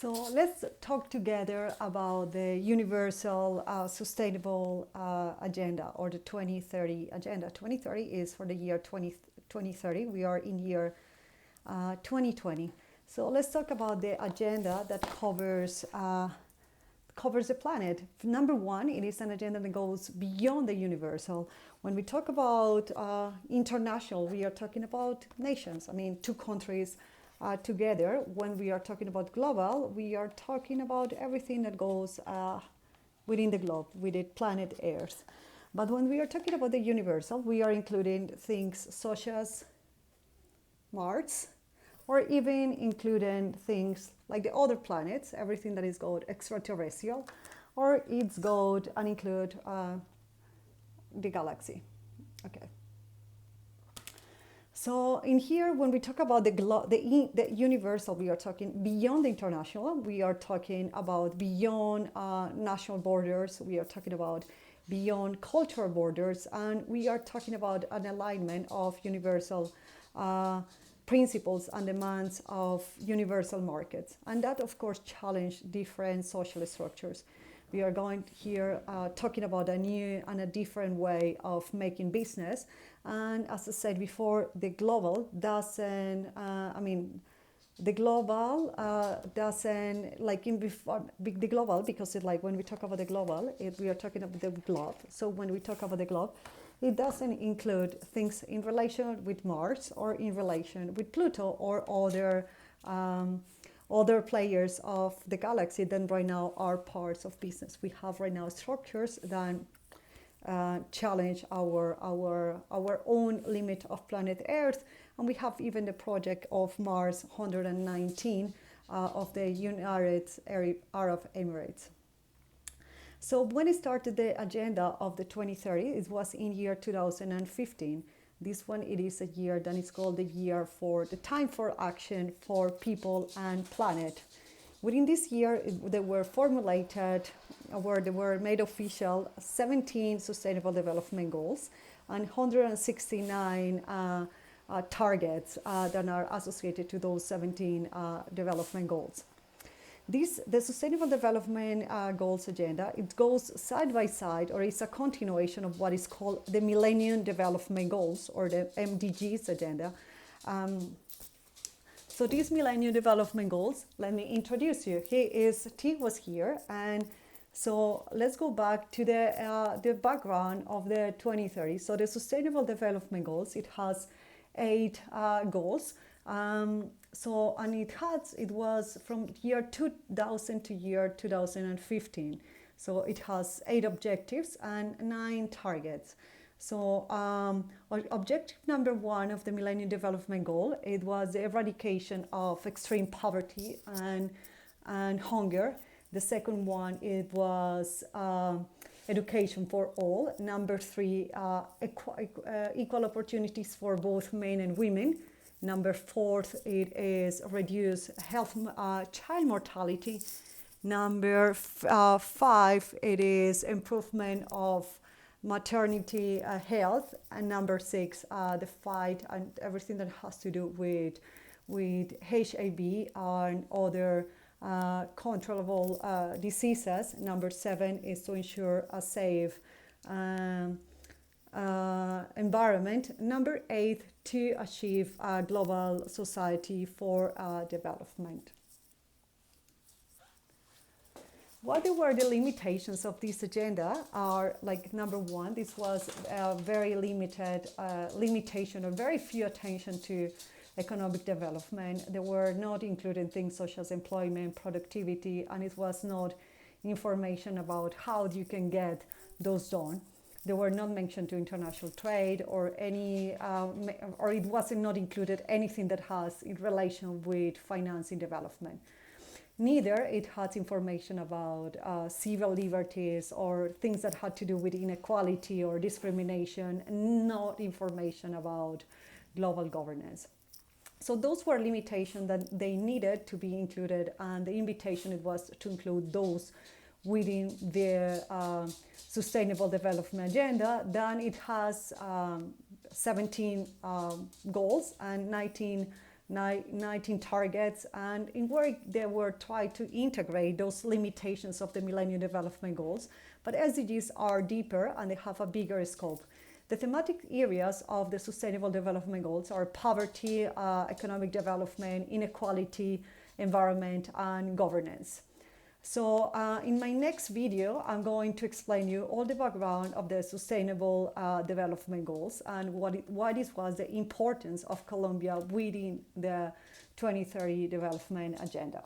So let's talk together about the Universal Sustainable Agenda, or the 2030 Agenda. 2030 is for the year 2030. We are in year 2020. So let's talk about the agenda that covers the planet. Number one, it is an agenda that goes beyond the universal. When we talk about international, we are talking about nations. I mean, two countries together. When we are talking about global, we are talking about everything that goes within the globe, within planet Earth. But when we are talking about the universal, we are including things such as Mars, or even including things like the other planets, everything that is called extraterrestrial, or it's called and include the galaxy. Okay. So in here, when we talk about the universal, we are talking beyond the international. We are talking about beyond national borders. We are talking about beyond cultural borders, and we are talking about an alignment of universal principles and demands of universal markets. And that, of course, challenge different social structures. We are going here talking about a new and a different way of making business. And as I said before, the global doesn't, the global doesn't, like in before, the global, because it, like when we talk about the global, we are talking about the globe. So when we talk about the globe, it doesn't include things in relation with Mars or in relation with Pluto or other players of the galaxy that right now are parts of business. We have right now structures that challenge our own limit of planet Earth, and we have even the project of Mars 119 of the United Arab Emirates. So when it started the agenda of the 2030, it was in year 2015. This one, it is a year that is called the year for the time for action for people and planet. Within this year, they were formulated, or they were made official, 17 Sustainable Development Goals and 169 targets that are associated to those 17 development goals. The Sustainable Development Goals Agenda, it goes side by side, or it's a continuation of what is called the Millennium Development Goals, or the MDGs agenda. So these Millennium Development Goals, let me introduce you. T was here, and so let's go back to the background of the 2030. So the Sustainable Development Goals, it has 8 goals. It was from year 2000 to year 2015. So it has 8 objectives and 9 targets. So objective number 1 of the Millennium Development Goal, it was the eradication of extreme poverty and hunger. The second one, it was education for all. Number 3, equal opportunities for both men and women. Number 4, it is reduce child mortality. Number 5, it is improvement of maternity health. And number 6, the fight and everything that has to do with HIV and other controllable diseases. Number 7 is to ensure a safe environment. Number 8, to achieve a global society for development. What were the limitations of this agenda are, like, number 1, this was a very limited limitation, or very few attention to economic development. They were not including things such as employment, productivity, and it was not information about how you can get those done. They were not mentioned to international trade or any, or it wasn't not included anything that has in relation with financing development. Neither it has information about civil liberties or things that had to do with inequality or discrimination, not information about global governance. So those were limitations that they needed to be included, and the invitation it was to include those within the Sustainable Development Agenda. Then it has 17 goals and 19 19 targets, and in where they were trying to integrate those limitations of the Millennium Development Goals. But SDGs are deeper and they have a bigger scope. The thematic areas of the Sustainable Development Goals are poverty, economic development, inequality, environment, and governance. So in my next video, I'm going to explain you all the background of the Sustainable Development Goals and why this was the importance of Colombia within the 2030 Development Agenda.